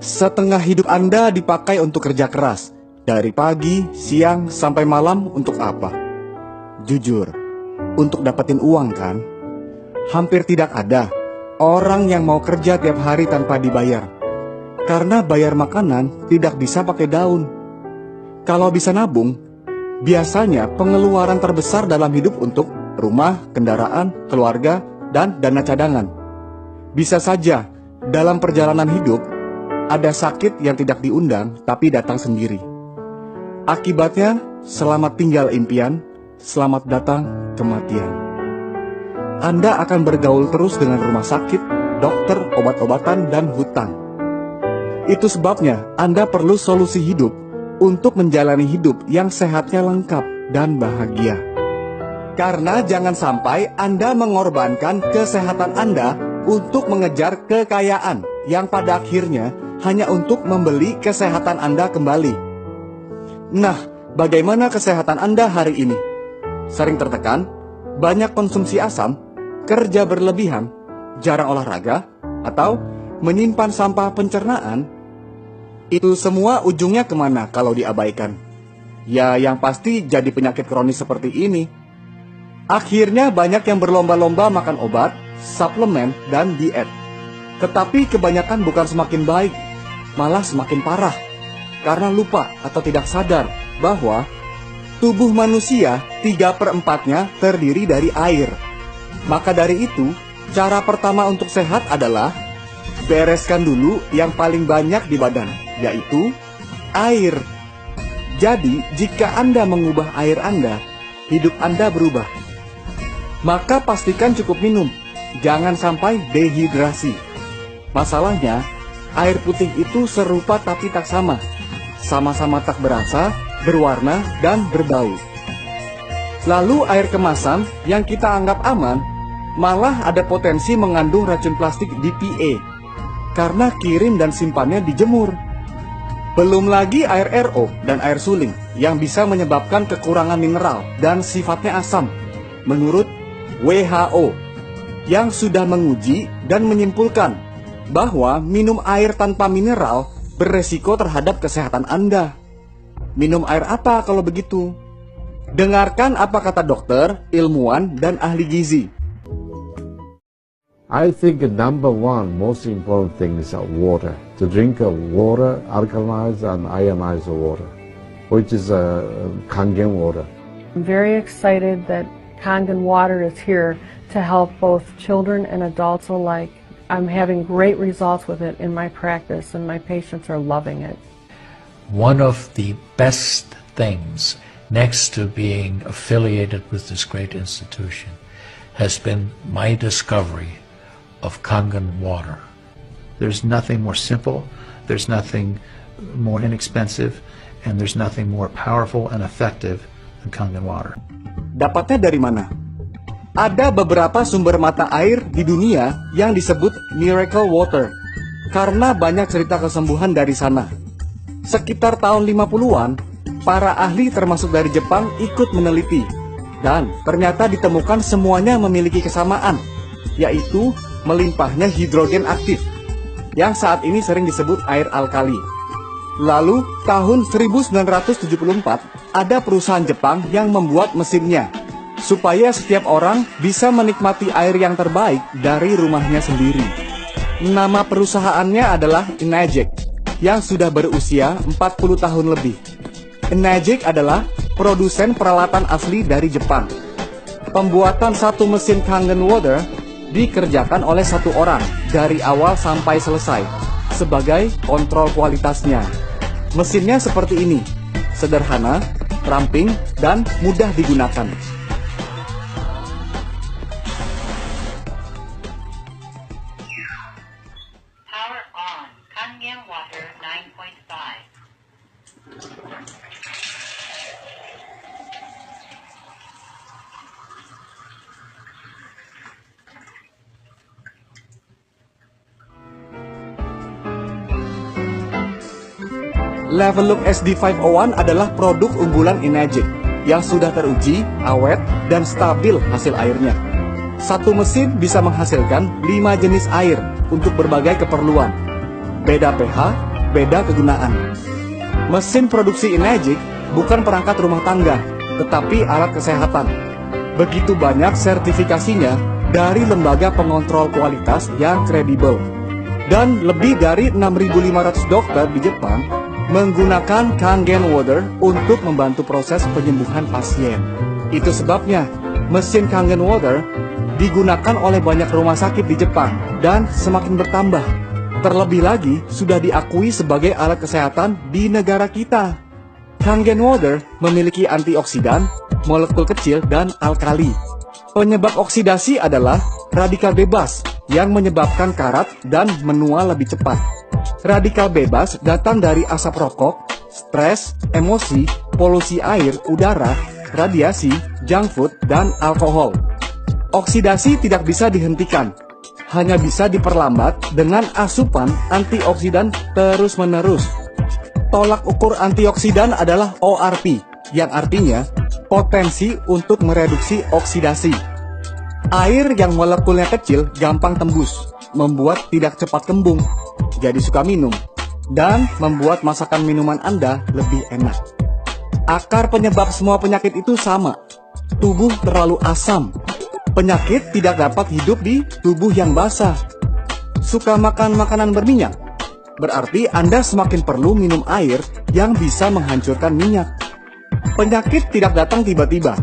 Setengah hidup Anda dipakai untuk kerja keras. Dari pagi, siang, sampai malam untuk apa? Jujur, untuk dapetin uang kan? Hampir tidak ada orang yang mau kerja tiap hari tanpa dibayar. Karena bayar makanan tidak bisa pakai daun. Kalau bisa nabung, biasanya pengeluaran terbesar dalam hidup untuk rumah, kendaraan, keluarga, dan dana cadangan. Bisa saja dalam perjalanan hidup ada sakit yang tidak diundang tapi datang sendiri. Akibatnya, selamat tinggal impian, selamat datang kematian. Anda akan bergaul terus dengan rumah sakit, dokter, obat-obatan, dan hutang. Itu sebabnya Anda perlu solusi hidup untuk menjalani hidup yang sehatnya lengkap dan bahagia. Karena jangan sampai Anda mengorbankan kesehatan Anda untuk mengejar kekayaan yang pada akhirnya hanya untuk membeli kesehatan Anda kembali. Nah, bagaimana kesehatan Anda hari ini? Sering tertekan, banyak konsumsi asam, kerja berlebihan, jarang olahraga, atau menyimpan sampah pencernaan? Itu semua ujungnya kemana kalau diabaikan? Ya, yang pasti jadi penyakit kronis seperti ini. Akhirnya banyak yang berlomba-lomba makan obat, suplemen, dan diet. Tetapi kebanyakan bukan semakin baik, malah semakin parah. Karena lupa atau tidak sadar bahwa tubuh manusia 3/4-nya terdiri dari air. Maka dari itu, cara pertama untuk sehat adalah bereskan dulu yang paling banyak di badan, yaitu air. Jadi, jika Anda mengubah air Anda, hidup Anda berubah. Maka pastikan cukup minum, jangan sampai dehidrasi. Masalahnya, air putih itu serupa tapi tak sama. Sama-sama tak berasa, berwarna, dan berbau. Lalu air kemasan yang kita anggap aman, malah ada potensi mengandung racun plastik BPA. Karena kirim dan simpannya dijemur. Belum lagi air RO dan air suling yang bisa menyebabkan kekurangan mineral dan sifatnya asam. Menurut WHO, yang sudah menguji dan menyimpulkan bahwa minum air tanpa mineral beresiko terhadap kesehatan Anda. Minum air apa kalau begitu? Dengarkan apa kata dokter, ilmuwan, dan ahli gizi. I think the number one most important thing is water. To drink water, alkalized and ionized water, which is Kangen water. I'm very excited that Kangen water is here to help both children and adults alike. I'm having great results with it in my practice, and my patients are loving it. One of the best things, next to being affiliated with this great institution, has been my discovery of Kangen water. There's nothing more simple, there's nothing more inexpensive, and there's nothing more powerful and effective than Kangen water. Dapatnya dari mana? Ada beberapa sumber mata air di dunia yang disebut miracle water, karena banyak cerita kesembuhan dari sana. Sekitar tahun 50-an, para ahli termasuk dari Jepang ikut meneliti, dan ternyata ditemukan semuanya memiliki kesamaan, yaitu melimpahnya hidrogen aktif, yang saat ini sering disebut air alkali. Lalu, tahun 1974, ada perusahaan Jepang yang membuat mesinnya, supaya setiap orang bisa menikmati air yang terbaik dari rumahnya sendiri. Nama perusahaannya adalah Enagic, yang sudah berusia 40 tahun lebih. Enagic adalah produsen peralatan asli dari Jepang. Pembuatan satu mesin Kangen water dikerjakan oleh satu orang dari awal sampai selesai sebagai kontrol kualitasnya. Mesinnya seperti ini, sederhana, ramping, dan mudah digunakan. Power on, Kangen water 9.5. Level Look SD501 adalah produk unggulan Enagic yang sudah teruji, awet, dan stabil hasil airnya. Satu mesin bisa menghasilkan 5 jenis air untuk berbagai keperluan. Beda pH, beda kegunaan. Mesin produksi Enegic bukan perangkat rumah tangga, tetapi alat kesehatan. Begitu banyak sertifikasinya dari lembaga pengontrol kualitas yang kredibel. Dan lebih dari 6.500 dokter di Jepang menggunakan Kangen Water untuk membantu proses penyembuhan pasien. Itu sebabnya mesin Kangen Water digunakan oleh banyak rumah sakit di Jepang dan semakin bertambah. Terlebih lagi sudah diakui sebagai alat kesehatan di negara kita. Kangen Water memiliki antioksidan, molekul kecil, dan alkali. Penyebab oksidasi adalah radikal bebas yang menyebabkan karat dan menua lebih cepat. Radikal bebas datang dari asap rokok, stres, emosi, polusi air, udara, radiasi, junk food, dan alkohol. Oksidasi tidak bisa dihentikan, hanya bisa diperlambat dengan asupan antioksidan terus-menerus. Tolak ukur antioksidan adalah ORP, yang artinya potensi untuk mereduksi oksidasi. Air yang molekulnya kecil gampang tembus, membuat tidak cepat kembung, jadi suka minum, dan membuat masakan minuman Anda lebih enak. Akar penyebab semua penyakit itu sama, tubuh terlalu asam. Penyakit tidak dapat hidup di tubuh yang basah. Suka makan makanan berminyak? Berarti Anda semakin perlu minum air yang bisa menghancurkan minyak. Penyakit tidak datang tiba-tiba.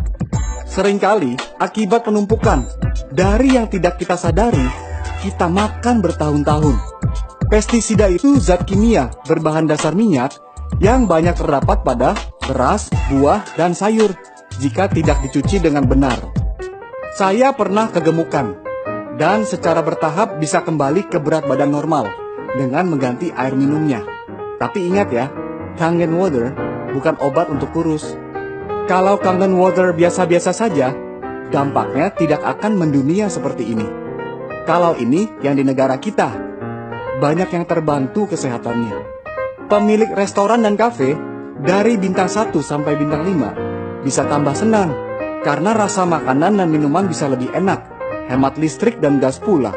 Seringkali akibat penumpukan dari yang tidak kita sadari, kita makan bertahun-tahun. Pestisida itu zat kimia berbahan dasar minyak yang banyak terdapat pada beras, buah, dan sayur jika tidak dicuci dengan benar. Saya pernah kegemukan dan secara bertahap bisa kembali ke berat badan normal dengan mengganti air minumnya. Tapi ingat ya, Kangen Water bukan obat untuk kurus. Kalau Kangen Water biasa-biasa saja, dampaknya tidak akan mendunia seperti ini. Kalau ini yang di negara kita, banyak yang terbantu kesehatannya. Pemilik restoran dan kafe dari bintang 1 sampai bintang 5 bisa tambah senang karena rasa makanan dan minuman bisa lebih enak, hemat listrik dan gas pula.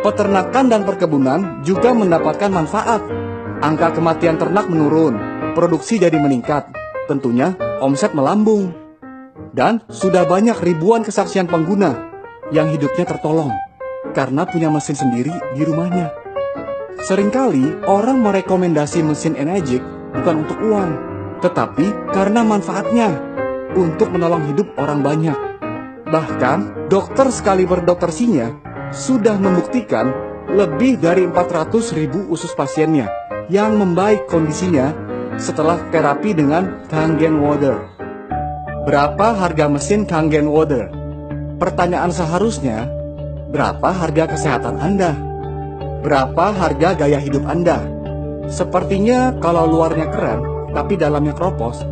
Peternakan dan perkebunan juga mendapatkan manfaat. Angka kematian ternak menurun, produksi jadi meningkat, tentunya omset melambung. Dan sudah banyak ribuan kesaksian pengguna yang hidupnya tertolong karena punya mesin sendiri di rumahnya. Seringkali orang merekomendasi mesin Enegic bukan untuk uang, tetapi karena manfaatnya untuk menolong hidup orang banyak. Bahkan dokter sekaliber Dr. Sinya sudah membuktikan lebih dari 400.000 usus pasiennya yang membaik kondisinya setelah terapi dengan Kangen Water. Berapa harga mesin Kangen Water? Pertanyaan seharusnya, berapa harga kesehatan Anda? Berapa harga gaya hidup Anda? Sepertinya kalau luarnya keren, tapi dalamnya kropos,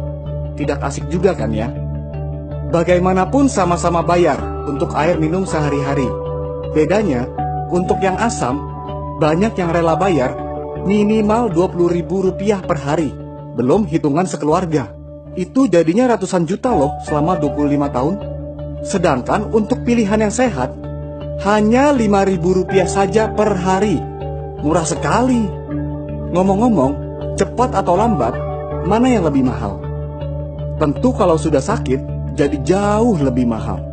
tidak asik juga kan ya? Bagaimanapun sama-sama bayar untuk air minum sehari-hari. Bedanya, untuk yang asam, banyak yang rela bayar minimal Rp20.000 per hari. Belum hitungan sekeluarga. Itu jadinya ratusan juta loh selama 25 tahun. Sedangkan untuk pilihan yang sehat, hanya Rp5.000 saja per hari. Murah sekali. Ngomong-ngomong, cepat atau lambat, mana yang lebih mahal? Tentu kalau sudah sakit, jadi jauh lebih mahal.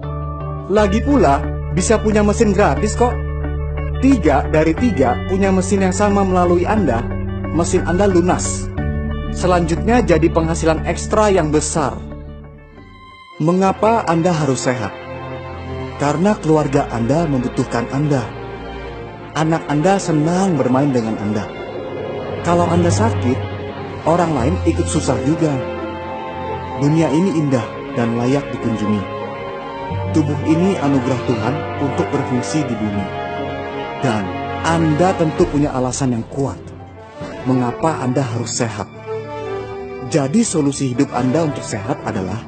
Lagi pula, bisa punya mesin gratis kok. 3 dari 3 punya mesin yang sama melalui Anda, mesin Anda lunas. Selanjutnya jadi penghasilan ekstra yang besar. Mengapa Anda harus sehat? Karena keluarga Anda membutuhkan Anda. Anak Anda senang bermain dengan Anda. Kalau Anda sakit, orang lain ikut susah juga. Dunia ini indah dan layak dikunjungi. Tubuh ini anugerah Tuhan untuk berfungsi di bumi. Dan Anda tentu punya alasan yang kuat mengapa Anda harus sehat. Jadi solusi hidup Anda untuk sehat adalah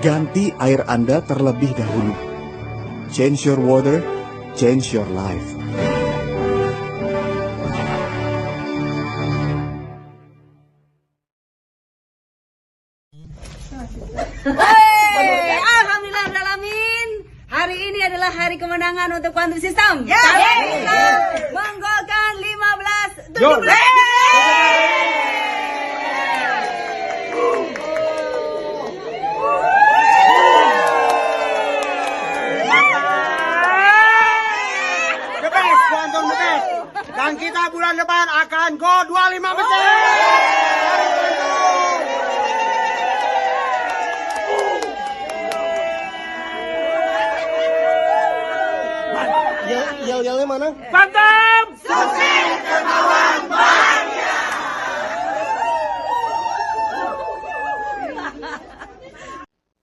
ganti air Anda terlebih dahulu. Change your water, change your life. Alhamdulillahirrahmanirrahim. Hari ini adalah hari kemenangan untuk Quantum System. Kami menggolkan 15-17. Dan kita bulan depan akan go 25%. Yel-yelnya mana? Mantap! Sukses dermawan bahagia!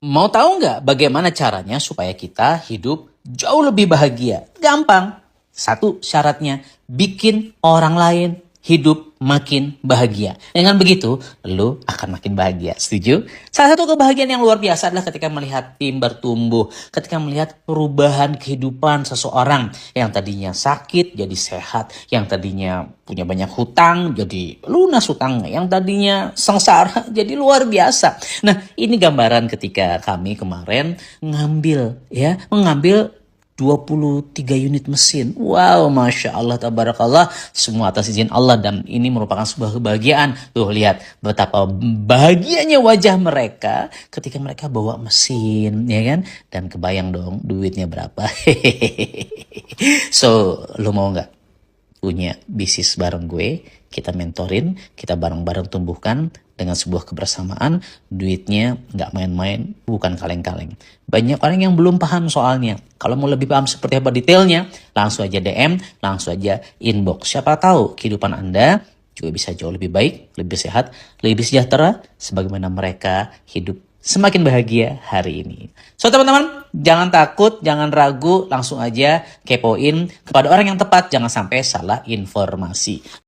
Mau tahu nggak bagaimana caranya supaya kita hidup jauh lebih bahagia? Gampang. Satu syaratnya, bikin orang lain hidup makin bahagia. Dengan begitu, lu akan makin bahagia. Setuju? Salah satu kebahagiaan yang luar biasa adalah ketika melihat tim bertumbuh, ketika melihat perubahan kehidupan seseorang yang tadinya sakit jadi sehat, yang tadinya punya banyak hutang jadi lunas hutangnya, yang tadinya sengsara jadi luar biasa. Nah, ini gambaran ketika kami kemarin mengambil 23 unit mesin. Wow, Masya Allah, tabarakallah. Semua atas izin Allah dan ini merupakan sebuah kebahagiaan. Tuh, lihat betapa bahagianya wajah mereka ketika mereka bawa mesin, ya kan? Dan kebayang dong duitnya berapa. So, lo mau nggak punya bisnis bareng gue? Kita mentorin, kita bareng-bareng tumbuhkan dengan sebuah kebersamaan. Duitnya nggak main-main, bukan kaleng-kaleng. Banyak orang yang belum paham soalnya. Kalau mau lebih paham seperti apa detailnya, langsung aja DM, langsung aja inbox. Siapa tahu kehidupan Anda juga bisa jauh lebih baik, lebih sehat, lebih sejahtera, sebagaimana mereka hidup semakin bahagia hari ini. So teman-teman, jangan takut, jangan ragu, langsung aja kepoin kepada orang yang tepat, jangan sampai salah informasi.